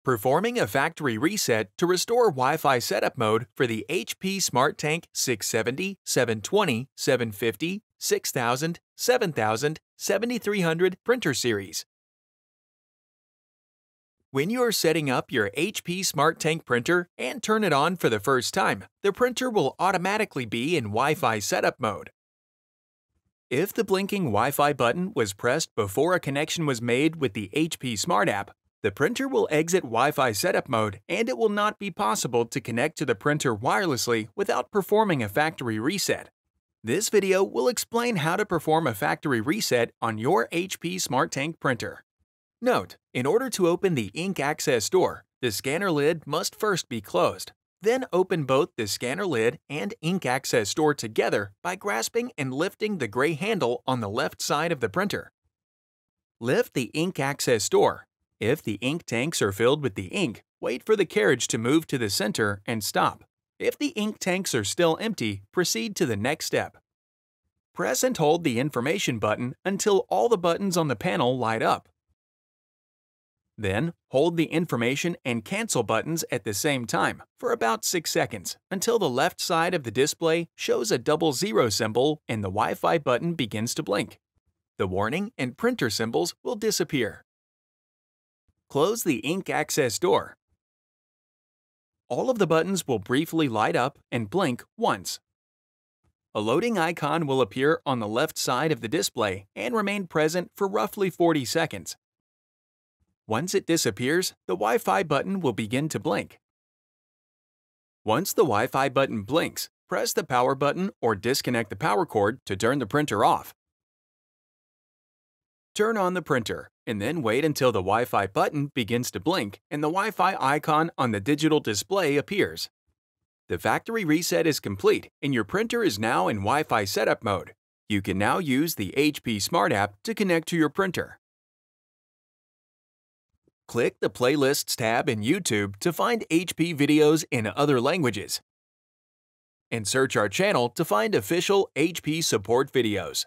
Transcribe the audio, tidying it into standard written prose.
Performing a factory reset to restore Wi-Fi setup mode for the HP SmartTank 670, 720, 750, 6000, 7000, 7300 printer series. When you are setting up your HP SmartTank printer and turn it on for the first time, the printer will automatically be in Wi-Fi setup mode. If the blinking Wi-Fi button was pressed before a connection was made with the HP Smart app, the printer will exit Wi-Fi setup mode and it will not be possible to connect to the printer wirelessly without performing a factory reset. This video will explain how to perform a factory reset on your HP SmartTank printer. Note: in order to open the Ink Access door, the scanner lid must first be closed. Then open both the scanner lid and Ink Access door together by grasping and lifting the gray handle on the left side of the printer. Lift the Ink Access door. If the ink tanks are filled with the ink, wait for the carriage to move to the center and stop. If the ink tanks are still empty, proceed to the next step. Press and hold the information button until all the buttons on the panel light up. Then, hold the information and cancel buttons at the same time for about 6 seconds until the left side of the display shows a double zero symbol and the Wi-Fi button begins to blink. The warning and printer symbols will disappear. Close the Ink Access door. All of the buttons will briefly light up and blink once. A loading icon will appear on the left side of the display and remain present for roughly 40 seconds. Once it disappears, the Wi-Fi button will begin to blink. Once the Wi-Fi button blinks, press the power button or disconnect the power cord to turn the printer off. Turn on the printer, and then wait until the Wi-Fi button begins to blink and the Wi-Fi icon on the digital display appears. The factory reset is complete and your printer is now in Wi-Fi setup mode. You can now use the HP Smart app to connect to your printer. Click the Playlists tab in YouTube to find HP videos in other languages. And search our channel to find official HP support videos.